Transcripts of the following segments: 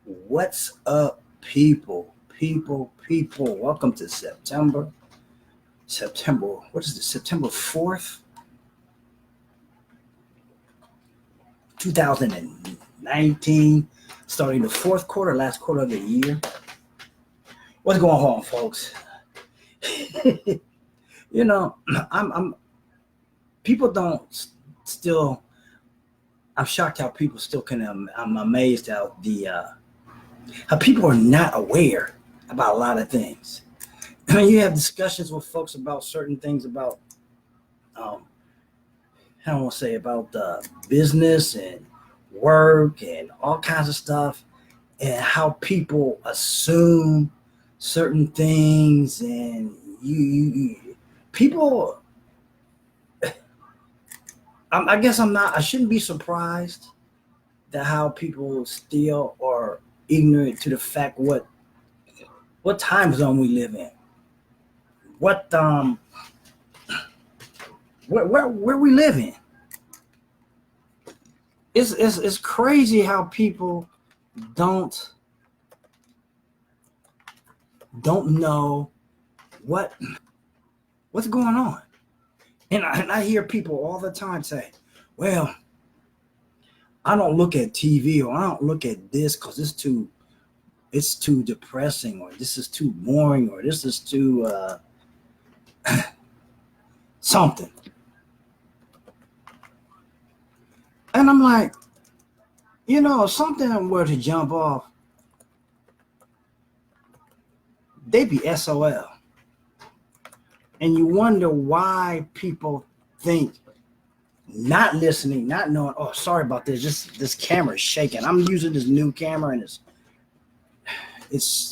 What's up, people? People. Welcome to September. What is this? September 4th, 2019. Starting the fourth quarter, last quarter of the year. What's going on, folks? you know, I'm people don't still. I'm shocked how people still can. I'm amazed how people are not aware about a lot of things. I mean, you have discussions with folks about certain things about, I don't want to say about business and work and all kinds of stuff, and how people assume certain things, and people. I guess I shouldn't be surprised that how people still are ignorant to the fact what time zone we live in, what where we live in. It's crazy how people don't know what's going on. And I hear people all the time say, well, I don't look at TV, or I don't look at this because it's too depressing, or this is too boring, or this is too something. And I'm like, if something were to jump off, they'd be SOL. And you wonder why people think not listening, not knowing, oh, sorry about this, just this camera is shaking. I'm using this new camera and it's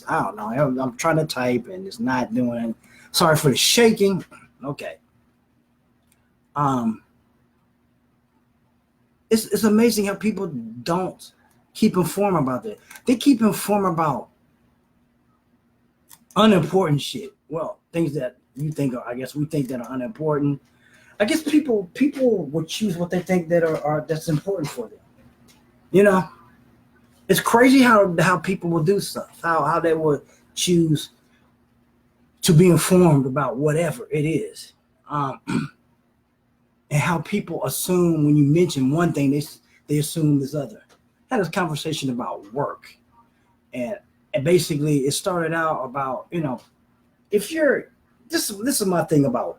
I don't know. I'm trying to type and it's not doing it. Sorry for the shaking. Okay. It's amazing how people don't keep informed about that. They keep informed about unimportant shit. Well, things that you think are, I guess we think that are unimportant. I guess people will choose what they think that are that's important for them. It's crazy how people will do stuff. How they would choose to be informed about whatever it is. And how people assume when you mention one thing, they assume this other. I had this conversation about work, and basically it started out about, if you're this is my thing about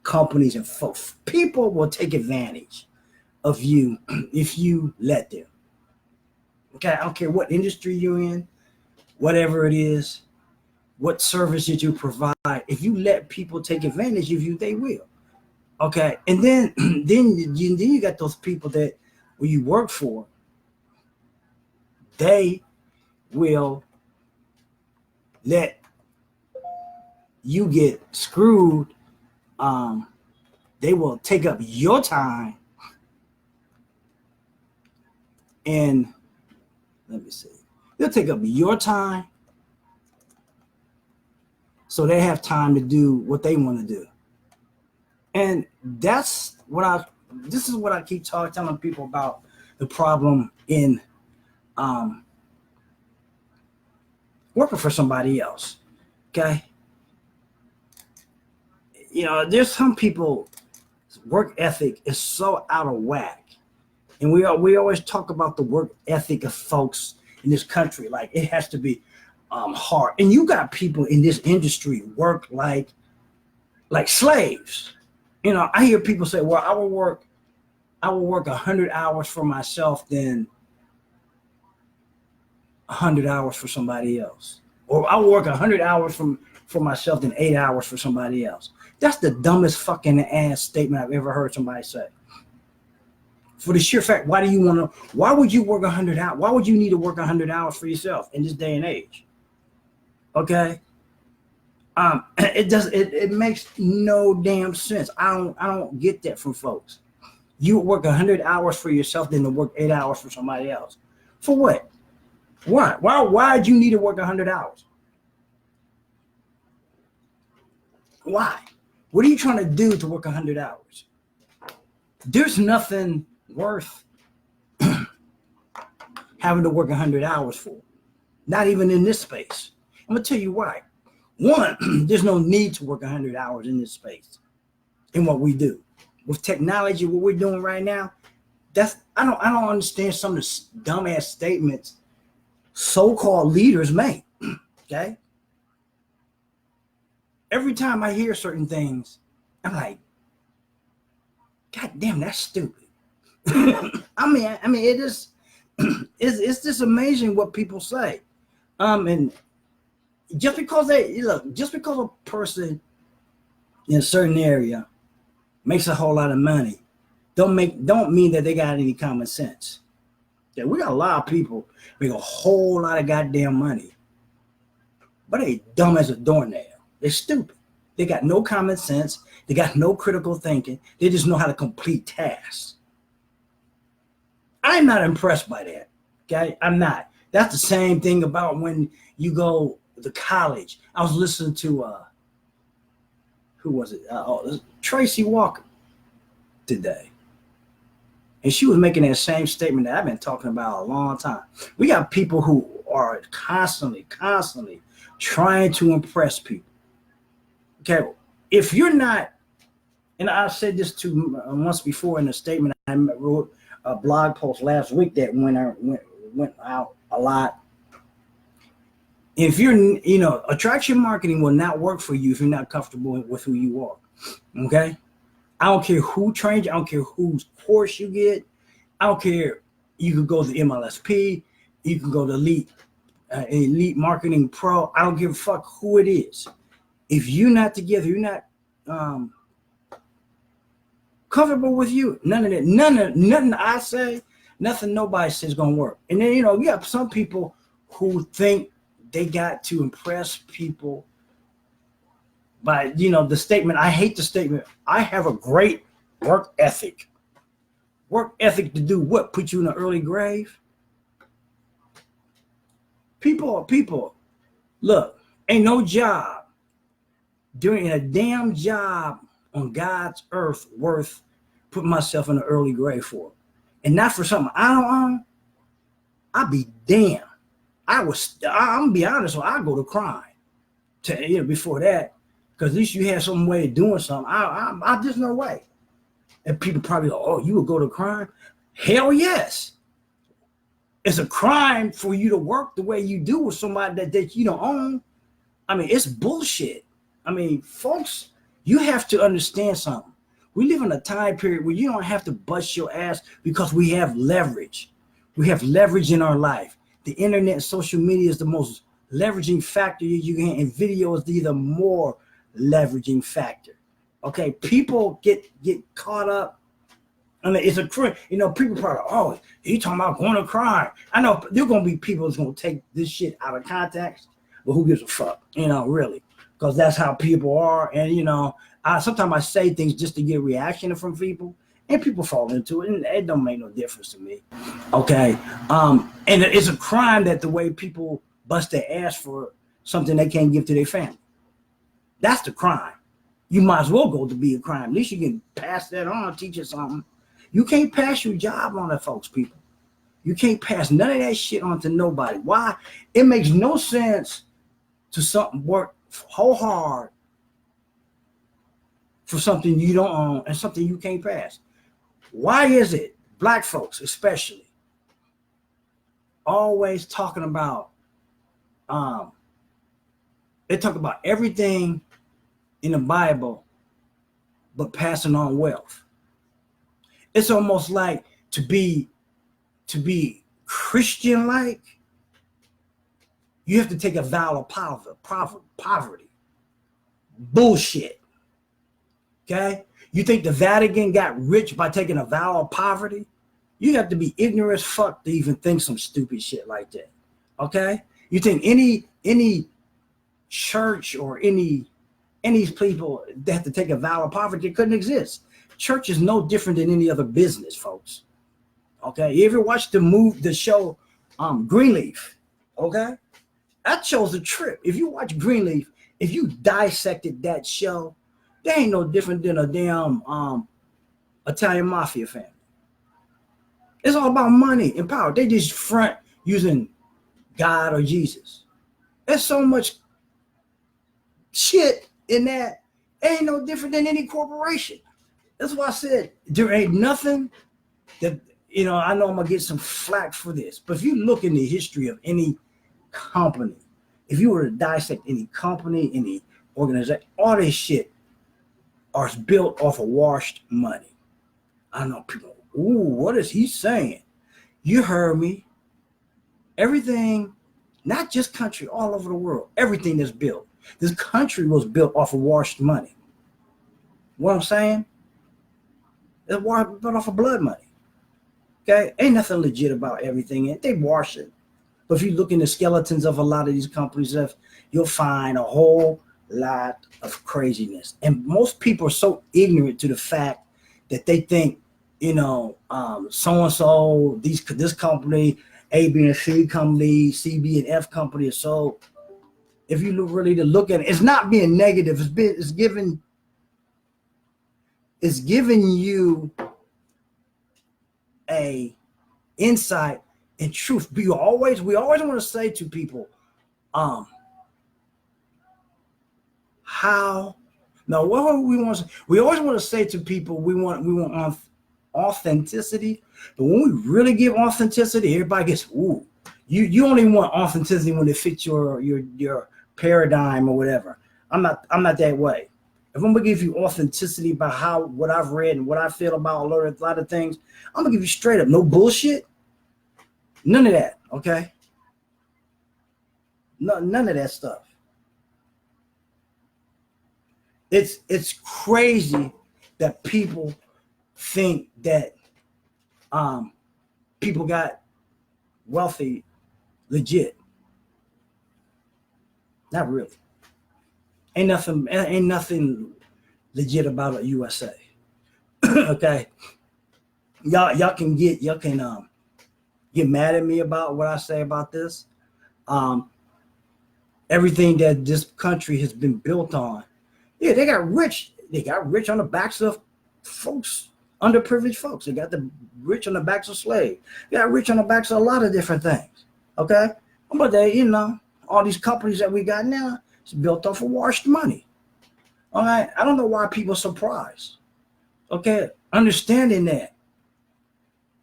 companies and folks. People will take advantage of you if you let them. Okay, I don't care what industry you're in, whatever it is, what services you provide. If you let people take advantage of you, they will. Okay, and then you got those people that when you work for, they will let you get screwed. They will take up your time, and let me see, they'll take up your time so they have time to do what they want to do. And this is what I keep telling people about the problem in working for somebody else. Okay. There's some people, work ethic is so out of whack. And we always talk about the work ethic of folks in this country. Like, it has to be hard. And you got people in this industry work like slaves. I hear people say, well, I will work 100 hours for myself than 100 hours for somebody else. Or I will work 100 hours for myself than 8 hours for somebody else. That's the dumbest fucking ass statement I've ever heard somebody say. For the sheer fact, why would you work 100 hours? Why would you need to work 100 hours for yourself in this day and age? Okay? It makes no damn sense. I don't get that from folks. You work 100 hours for yourself than to work 8 hours for somebody else. For what? Why? Why do you need to work 100 hours? Why? What are you trying to do to work 100 hours? There's nothing worth having to work 100 hours for. Not even in this space. I'm gonna tell you why. One, there's no need to work 100 hours in this space in what we do. With technology, what we're doing right now, I don't understand some of the dumbass statements so-called leaders make. Okay? Every time I hear certain things, I'm like, God damn, that's stupid. I mean, it is it's just amazing what people say. And just because a person in a certain area makes a whole lot of money, don't mean that they got any common sense. Yeah, we got a lot of people make a whole lot of goddamn money, but they dumb as a doornail. They're stupid. They got no common sense. They got no critical thinking. They just know how to complete tasks. I'm not impressed by that. Okay, I'm not. That's the same thing about when you go to college. I was listening to who was it? Tracy Walker today. And she was making that same statement that I've been talking about a long time. We got people who are constantly trying to impress people. Okay, if you're not, and I said this to once before in a statement I wrote a blog post last week that went out a lot. If you're, attraction marketing will not work for you if you're not comfortable with who you are. Okay, I don't care who trains you. I don't care whose course you get. I don't care. You can go to MLSP. You can go to Elite Marketing Pro. I don't give a fuck who it is. If you're not together, you're not comfortable with you. None of that. Nothing I say, nothing nobody says gonna work. And then you have some people who think they got to impress people by the statement. I hate the statement. I have a great work ethic. Work ethic to do what? Put you in an early grave? People, look, ain't no job doing a damn job on God's earth worth putting myself in an early grave for. And not for something I don't own. I'd be damned. I'm gonna be honest, so I go to crime before that, because at least you have some way of doing something. I just no way. And people probably go, oh, you would go to crime? Hell yes. It's a crime for you to work the way you do with somebody that you don't own. I mean, it's bullshit. I mean, folks, you have to understand something. We live in a time period where you don't have to bust your ass because we have leverage. We have leverage in our life. The internet and social media is the most leveraging factor you can, and video is the more leveraging factor. Okay, people get caught up. I mean, it's a crime. People probably, oh, he talking about going to crime. I know there are gonna be people that's gonna take this shit out of context, but who gives a fuck? Really, because that's how people are. And sometimes I say things just to get reaction from people, and people fall into it, and it don't make no difference to me. Okay, and it's a crime that the way people bust their ass for something they can't give to their family. That's the crime. You might as well go to be a crime. At least you can pass that on, teach it something. You can't pass your job on to folks, people. You can't pass none of that shit on to nobody. Why? It makes no sense to work whole hard for something you don't own and something you can't pass. Why is it black folks especially always talking about they talk about everything in the Bible but passing on wealth? It's almost like to be Christian like, you have to take a vow of poverty. Bullshit. Okay? You think the Vatican got rich by taking a vow of poverty? You have to be ignorant as fuck to even think some stupid shit like that. Okay? You think any church or any people that have to take a vow of poverty couldn't exist? Church is no different than any other business, folks. Okay? You ever watch the show Greenleaf? Okay? That show's a trip. If you watch Greenleaf, if you dissected that show, they ain't no different than a damn Italian mafia family. It's all about money and power. They just front using God or Jesus. There's so much shit in that. It ain't no different than any corporation. That's why I said there ain't nothing that, I know I'm gonna get some flack for this, but if you look in the history of any company, if you were to dissect any company, any organization, all this shit are built off of washed money. I know people, ooh, what is he saying? You heard me. Everything, not just country, all over the world, everything that's built. This country was built off of washed money. What I'm saying? It's built off of blood money. Okay? Ain't nothing legit about everything. They wash it. But if you look in the skeletons of a lot of these companies, you'll find a whole lot of craziness. And most people are so ignorant to the fact that they think, so-and-so, this company, A, B, and C company, C, B, and F company is so. If you really to look at it, it's not being negative. It's giving you a insight and truth. We always want to say to people, what do we want to say? We always want to say to people, we want authenticity, but when we really give authenticity, everybody gets, ooh, you only want authenticity when it fits your paradigm or whatever. I'm not that way. If I'm gonna give you authenticity about what I've read and what I feel about a lot of things, I'm gonna give you straight up, no bullshit, none of that. Okay, none of that stuff. It's crazy that people think that people got wealthy legit. Not really. Ain't nothing legit about a USA. Okay. Y'all can get mad at me about what I say about this. Everything that this country has been built on. Yeah, they got rich. They got rich on the backs of folks, underprivileged folks. They got the rich on the backs of slaves. They got rich on the backs of a lot of different things. Okay? But all these companies that we got now, it's built off of washed money. All right? I don't know why people are surprised. Okay? Understanding that,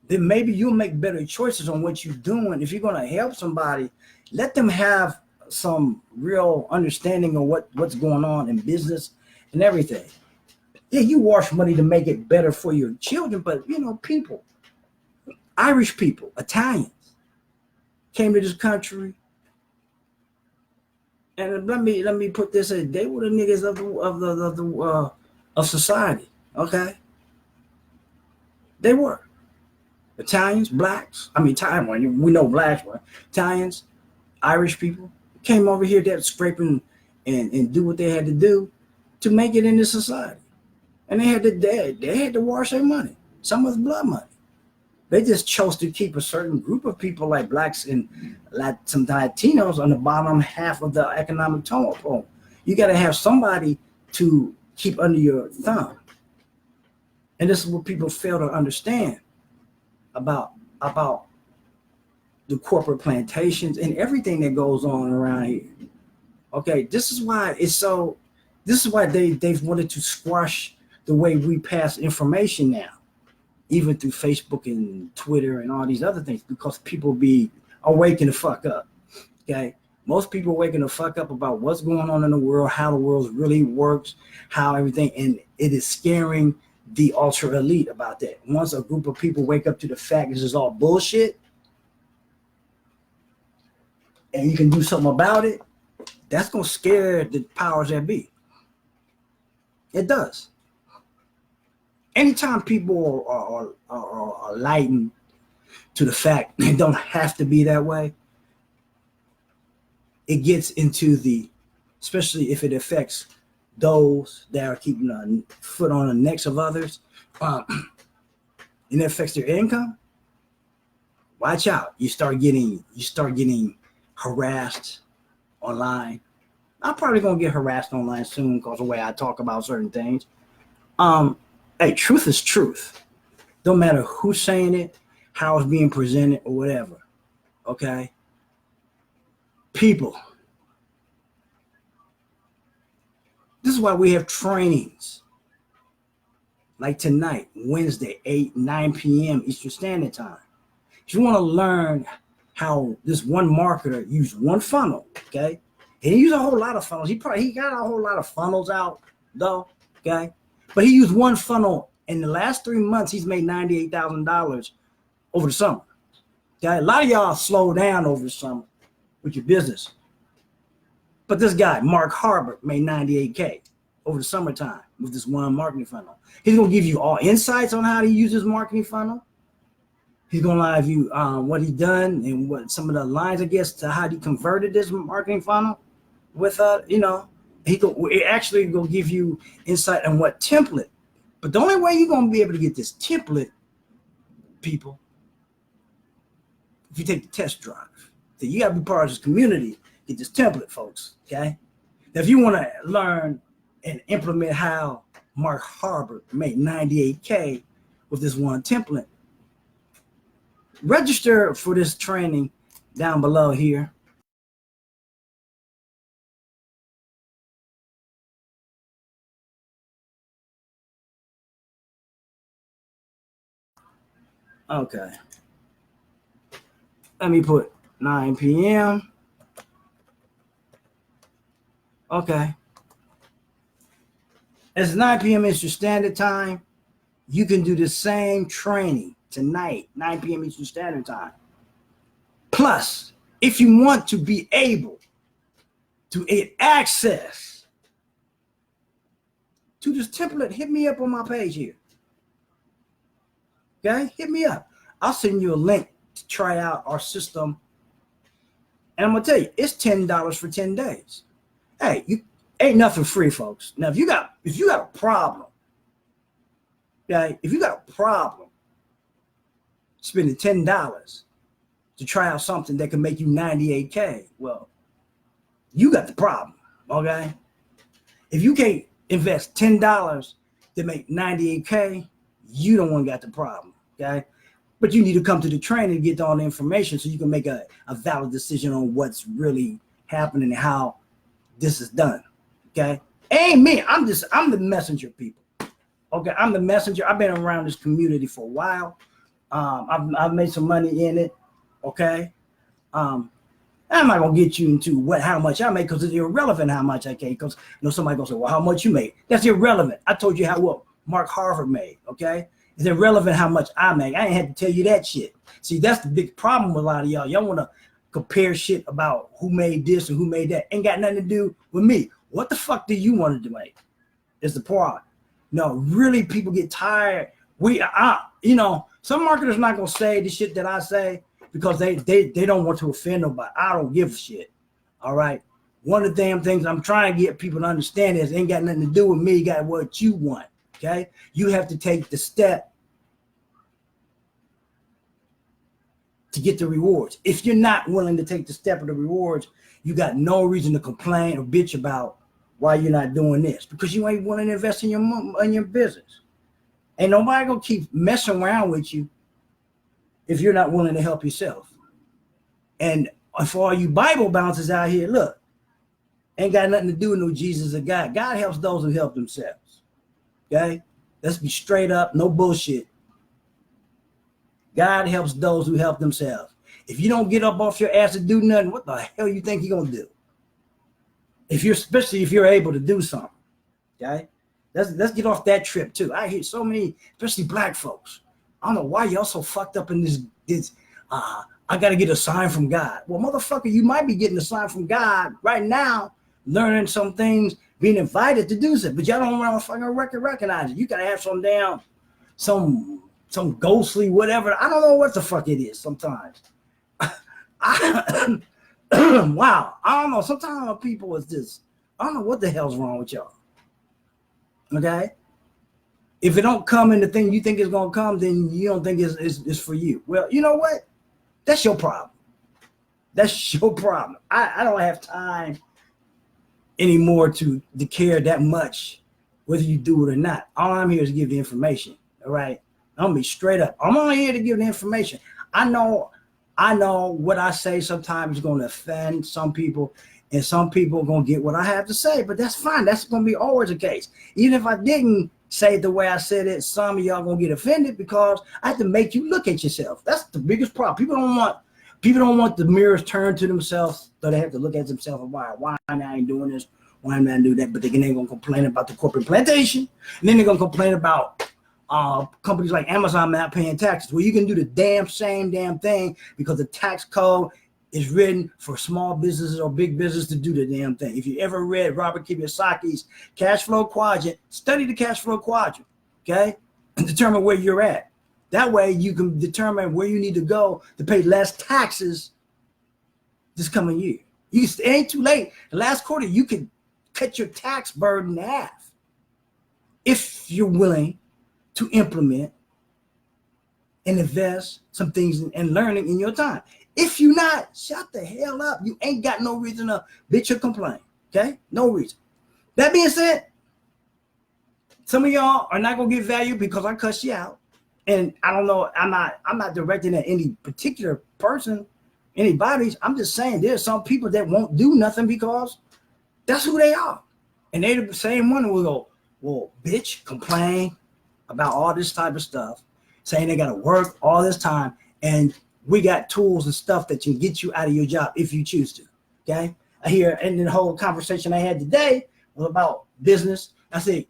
then maybe you'll make better choices on what you're doing. If you're going to help somebody, let them have some real understanding of what's going on in business and everything. Yeah, you wash money to make it better for your children, but people, Irish people, Italians, came to this country, and let me put this in: they were the niggas of society. Okay, they were Italians, blacks. We know blacks were Italians, Irish people came over here that scraping and do what they had to do to make it in this society. And they had to wash their money. Some was blood money. They just chose to keep a certain group of people like blacks and like some Latinos on the bottom half of the economic totem pole. You got to have somebody to keep under your thumb. And this is what people fail to understand about the corporate plantations and everything that goes on around here. Okay, this is why they've wanted to squash the way we pass information now, even through Facebook and Twitter and all these other things, because people are waking the fuck up. Okay, most people are waking the fuck up about what's going on in the world, how the world really works, how everything, and it is scaring the ultra elite about that. Once a group of people wake up to the fact this is all bullshit, and you can do something about it, that's gonna scare the powers that be. It does. Anytime people are enlightened to the fact it don't have to be that way, it gets into especially if it affects those that are keeping a foot on the necks of others, and it affects their income. Watch out! You start getting harassed online. I'm probably gonna get harassed online soon because of the way I talk about certain things. Hey, truth is truth. Don't matter who's saying it, how it's being presented, or whatever. Okay. People, this is why we have trainings like tonight, Wednesday, 9 p.m. Eastern Standard Time. If you want to learn how this one marketer used one funnel, okay? And he used a whole lot of funnels. He got a whole lot of funnels out, though, okay? But he used one funnel. In the last 3 months, he's made $98,000 over the summer. Okay, a lot of y'all slow down over the summer with your business. But this guy, Mark Harbert, made $98K over the summertime with this one marketing funnel. He's gonna give you all insights on how to use his marketing funnel. He's gonna live you what he done and what some of the lines, I guess, to how he converted this marketing funnel with he actually gonna give you insight on what template. But the only way you're gonna be able to get this template, people, if you take the test drive. So you gotta be part of this community, get this template, folks. Okay. Now, if you want to learn and implement how Mark Harbert made $98K with this one template, register for this training down below here. Okay. Let me put 9 p.m. Okay. It's 9 p.m. Eastern Standard Time. You can do the same training tonight, 9 p.m. Eastern Standard Time. Plus, if you want to be able to get access to this template, hit me up on my page here. Okay? Hit me up. I'll send you a link to try out our system. And I'm going to tell you, it's $10 for 10 days. Hey, you ain't nothing free, folks. Now, if you got a problem, okay, if you got a problem spending $10 to try out something that can make you $98K, well, you got the problem, okay? If you can't invest $10 to make $98K, you don't want to got the problem, okay? But you need to come to the training and get all the information so you can make a valid decision on what's really happening and how this is done, okay? Ain't me. I'm the messenger, people. Okay, I'm the messenger. I've been around this community for a while. I've made some money in it, okay? I'm not gonna get you into how much I make because it's irrelevant how much I make. Because somebody gonna say, well, how much you make? That's irrelevant. I told you what Mark Harvard made, okay? It's irrelevant how much I make. I ain't had to tell you that shit. See, that's the big problem with a lot of y'all. Y'all want to compare shit about who made this and who made that. Ain't got nothing to do with me. What the fuck do you want to make? Is the point. No, really, people get tired. Some marketers not gonna say the shit that I say because they don't want to offend nobody. I don't give a shit. All right. One of the damn things I'm trying to get people to understand is it ain't got nothing to do with me. Got what you want. Okay. You have to take the step to get the rewards. If you're not willing to take the step of the rewards, you got no reason to complain or bitch about why you're not doing this because you ain't willing to invest in your business. Ain't nobody gonna keep messing around with you if you're not willing to help yourself. And for all you Bible bouncers out here, look, ain't got nothing to do with no Jesus or God. God helps those who help themselves. Okay? Let's be straight up, no bullshit. God helps those who help themselves. If you don't get up off your ass and do nothing, what the hell you think you're gonna do? Especially if you're able to do something. Okay? Let's get off that trip too. I hear so many, especially black folks. I don't know why y'all so fucked up in this I gotta get a sign from God. Well, motherfucker, you might be getting a sign from God right now, learning some things, being invited to do something, but y'all don't want to fucking recognize it. You gotta have some ghostly whatever. I don't know what the fuck it is sometimes. Wow. I don't know. Sometimes people is just, I don't know what the hell's wrong with y'all. Okay? If it don't come in the thing you think it's gonna come, then you don't think it's for you. Well, you know what? That's your problem. That's your problem. I don't have time anymore to care that much whether you do it or not. All I'm here is to give the information. All right. I'm gonna be straight up. I'm only here to give the information. I know I know what I say sometimes is going to offend some people, and some people are going to get what I have to say, but that's fine. That's going to be always the case. Even if I didn't say it the way I said it, some of y'all going to get offended because I have to make you look at yourself. That's the biggest problem. People don't want the mirrors turned to themselves, so they have to look at themselves and why I ain't doing this, why am I doing that? But they're going to complain about the corporate plantation, and then they're going to complain about companies like Amazon not paying taxes. Well, you can do the same damn thing because the tax code is written for small businesses or big business to do the damn thing. If you ever read Robert Kiyosaki's cash flow quadrant, study the cash flow quadrant, okay, and determine where you're at. That way you can determine where you need to go to pay less taxes this coming year. It ain't too late. The last quarter, you can cut your tax burden in half if you're willing to implement and invest some things and learning in your time. If you're not, shut the hell up. You ain't got no reason to bitch or complain, okay? No reason. That being said, some of y'all are not gonna get value because I cussed you out. And I don't know, I'm not directing at any particular person, anybody's. I'm just saying there's some people that won't do nothing because that's who they are. And they're the same one who will go, well, bitch, complain about all this type of stuff, saying they got to work all this time, and we got tools and stuff that can get you out of your job if you choose to. Okay, I hear, and the whole conversation I had today was about business. I said,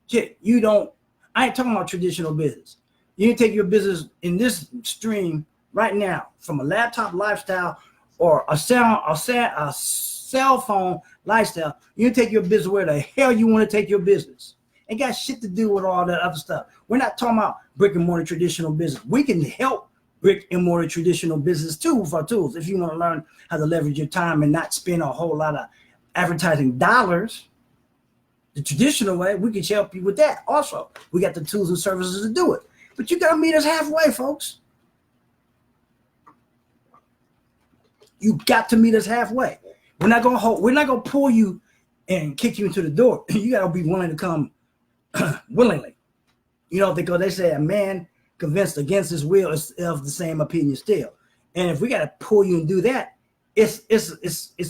shit, I ain't talking about traditional business. You can take your business in this stream right now from a laptop lifestyle or a cell phone lifestyle. You can take your business where the hell you want to take your business. Ain't got shit to do with all that other stuff. We're not talking about brick and mortar traditional business. We can help brick and mortar traditional business too with our tools. If you want to learn how to leverage your time and not spend a whole lot of advertising dollars the traditional way, we can help you with that. Also, we got the tools and services to do it. But you got to meet us halfway, folks. You got to meet us halfway. We're not gonna pull you and kick you into the door. You got to be willing to come willingly, because they say a man convinced against his will is of the same opinion still. And if we got to pull you and do that, it's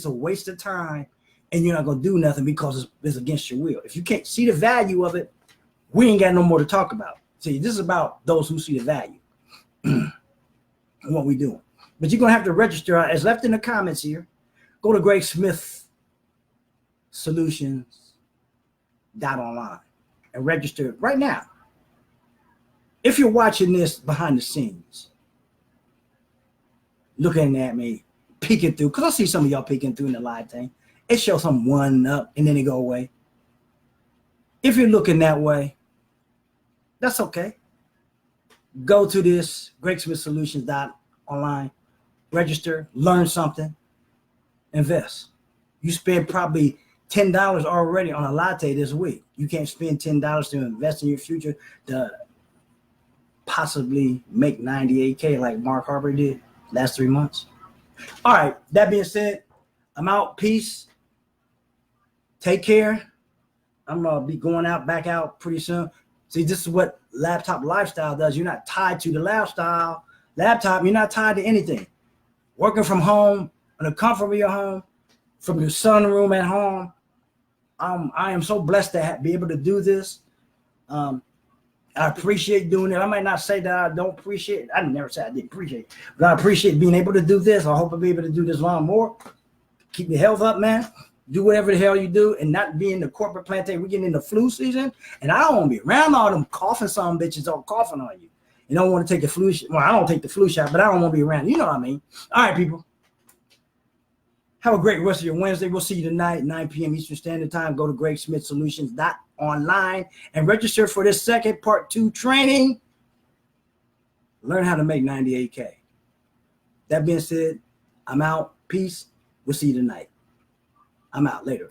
a waste of time, and you're not gonna do nothing because it's against your will. If you can't see the value of it, we ain't got no more to talk about. See, this is about those who see the value in what we're doing. But you're gonna have to register as left in the comments here. Go to Greg Smith Solutions.online and register right now. If you're watching this behind the scenes, looking at me, peeking through, because I see some of y'all peeking through in the live thing. It shows some one up and then it go away. If you're looking that way, that's okay. Go to this Greg Smith Solutions.online, register, learn something, invest. You spend probably $10 already on a latte this week. You can't spend $10 to invest in your future to possibly make 98K like Mark Harper did last 3 months. All right, that being said, I'm out. Peace. Take care. I'm going to be going back out pretty soon. See, this is what laptop lifestyle does. You're not tied to the laptop. You're not tied to anything. Working from home, in the comfort of your home, from your sunroom at home. I am so blessed to be able to do this. I appreciate doing it. I might not say that I don't appreciate it. I never said I didn't appreciate it, but I appreciate being able to do this. I hope I'll be able to do this long more. Keep your health up, man. Do whatever the hell you do and not be in the corporate plantation. We're getting in the flu season, and I don't want to be around all them coughing some bitches all coughing on you. You don't want to take the flu shot. Well, I don't take the flu shot, but I don't want to be around. You know what I mean? All right, people. Have a great rest of your Wednesday. We'll see you tonight, 9 p.m. Eastern Standard Time. Go to GregSmithSolutions.online and register for this second part 2 training. Learn how to make 98K. That being said, I'm out. Peace. We'll see you tonight. I'm out later.